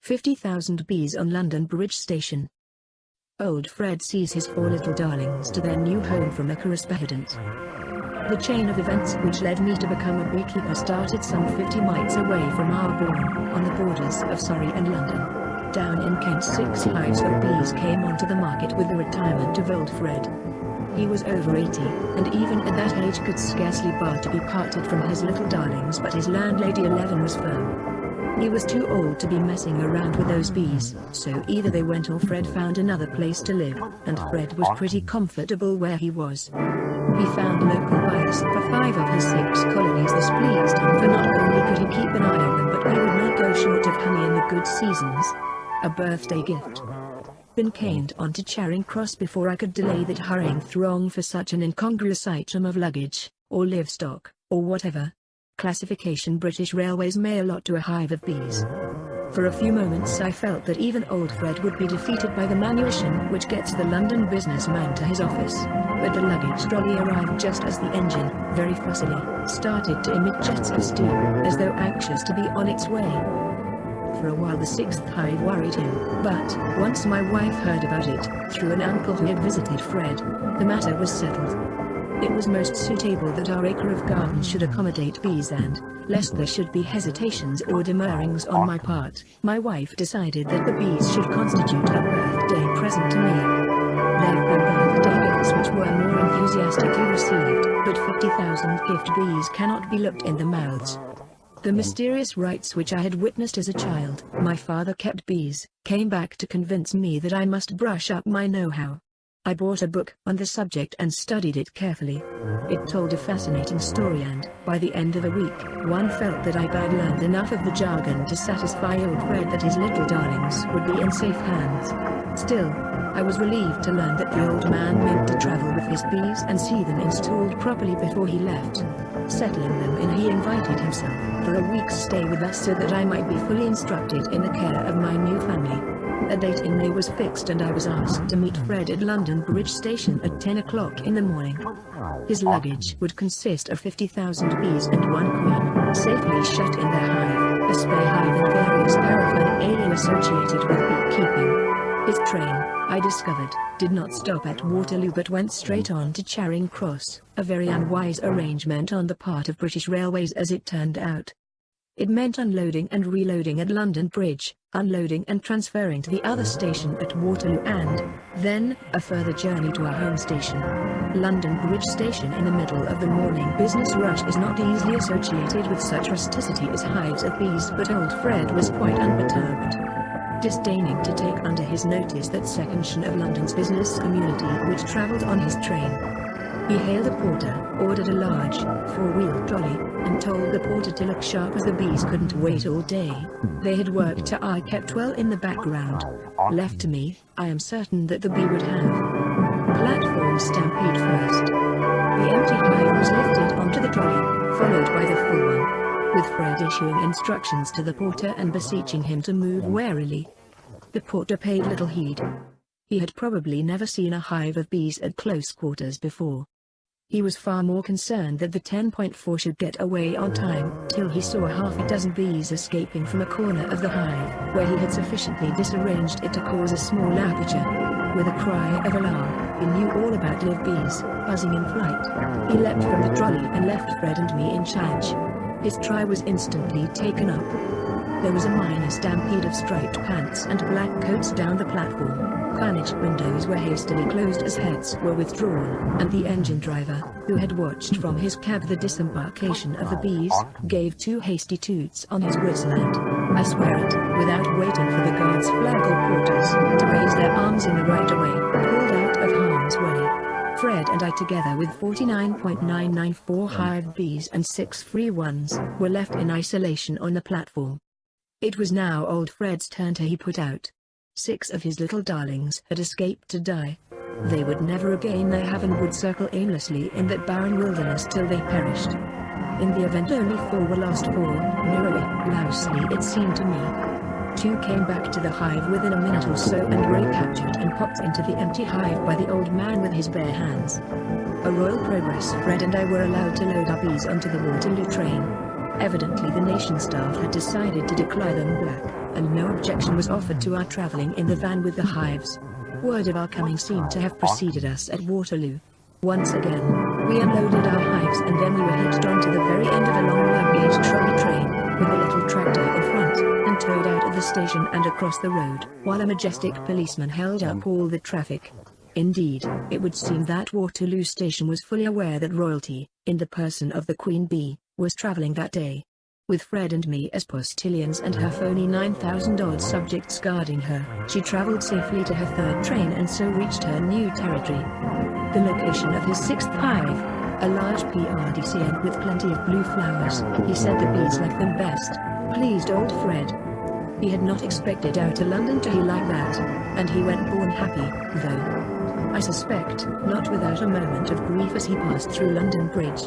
50,000 bees on London Bridge Station. Old Fred sees his 4 little darlings to their new home from Icarus Behedant. The chain of events which led me to become a beekeeper started some 50 miles away from Arborne, on the borders of Surrey and London. Down in Kent 6 hives of bees came onto the market with the retirement of old Fred. He was over 80, and even at that age could scarcely bear to be parted from his little darlings, but his landlady 11 was firm. He was too old to be messing around with those bees, so either they went or Fred found another place to live, and Fred was pretty comfortable where he was. He found local buyers for 5 of his 6 colonies. This pleased him, for not only could he keep an eye on them but he would not go short of honey in the good seasons. A birthday gift. Been caned onto Charing Cross before I could delay that hurrying throng for such an incongruous item of luggage, or livestock, or whatever. Classification: British Railways may allot to a hive of bees. For a few moments I felt that even old Fred would be defeated by the manumission which gets the London businessman to his office, but the luggage trolley arrived just as the engine, very fussily, started to emit jets of steam, as though anxious to be on its way. For a while the 6th hive worried him, but, once my wife heard about it, through an uncle who had visited Fred, the matter was settled. It was most suitable that our acre of garden should accommodate bees, and, lest there should be hesitations or demurrings on my part, my wife decided that the bees should constitute a birthday present to me. There have been birthday gifts which were more enthusiastically received, but 50,000 gift bees cannot be looked in the mouths. The mysterious rites which I had witnessed as a child, my father kept bees, came back to convince me that I must brush up my know-how. I bought a book on the subject and studied it carefully. It told a fascinating story, and, by the end of a week, one felt that I had learned enough of the jargon to satisfy old Fred that his little darlings would be in safe hands. Still, I was relieved to learn that the old man meant to travel with his bees and see them installed properly before he left. Settling them in, he invited himself for a week's stay with us so that I might be fully instructed in the care of my new family. A date in May was fixed and I was asked to meet Fred at London Bridge Station at 10 o'clock in the morning. His luggage would consist of 50,000 bees and 1 queen, safely shut in their hive, a spare hive and various paraphernalia associated with beekeeping. His train, I discovered, did not stop at Waterloo but went straight on to Charing Cross, a very unwise arrangement on the part of British Railways as it turned out. It meant unloading and reloading at London Bridge, unloading and transferring to the other station at Waterloo, and, then, a further journey to our home station. London Bridge Station in the middle of the morning business rush is not easily associated with such rusticity as hives of bees, but old Fred was quite unperturbed. Disdaining to take under his notice that section of London's business community which travelled on his train, he hailed a porter, ordered a large, 4-wheel trolley, and told the porter to look sharp as the bees couldn't wait all day. They had worked till I kept well in the background. Left to me, I am certain that the bee would have platform stampede first. The empty hive was lifted onto the trolley, followed by the full one, with Fred issuing instructions to the porter and beseeching him to move warily. The porter paid little heed. He had probably never seen a hive of bees at close quarters before. He was far more concerned that the 10.4 should get away on time, till he saw half a dozen bees escaping from a corner of the hive, where he had sufficiently disarranged it to cause a small aperture. With a cry of alarm, he knew all about live bees, buzzing in flight. He leapt from the trolley and left Fred and me in charge. His try was instantly taken up. There was a minor stampede of striped pants and black coats down the platform. Vanished windows were hastily closed as heads were withdrawn, and the engine driver, who had watched from his cab the disembarkation of the bees, gave 2 hasty toots on his whistle and, I swear it, without waiting for the guards' flag or porters to raise their arms in the right of way, pulled out of harm's way. Fred and I, together with 49.994 hired bees and 6 free ones, were left in isolation on the platform. It was now old Fred's turn to he put out. 6 of his little darlings had escaped to die. They would never regain their haven, would circle aimlessly in that barren wilderness till they perished. In the event only 4 were lost, for, mirrorly, lousily it seemed to me. 2 came back to the hive within a minute or so and were recaptured and popped into the empty hive by the old man with his bare hands. A royal progress. Fred and I were allowed to load our bees onto the Waterloo train. Evidently the Nation staff had decided to declare them black, and no objection was offered to our travelling in the van with the hives. Word of our coming seemed to have preceded us at Waterloo. Once again, we unloaded our hives and then we were hitched onto the very end of a long luggage trolley train, with a little tractor in front, and towed out of the station and across the road, while a majestic policeman held up all the traffic. Indeed, it would seem that Waterloo Station was fully aware that royalty, in the person of the Queen Bee, was travelling that day. With Fred and me as postilions and her phony 9,000-odd subjects guarding her, she travelled safely to her third train and so reached her new territory. The location of his sixth hive, a large PRDCN with plenty of blue flowers, he said the bees liked them best, pleased old Fred. He had not expected Outer London to be like that, and he went born happy, though. I suspect, not without a moment of grief as he passed through London Bridge.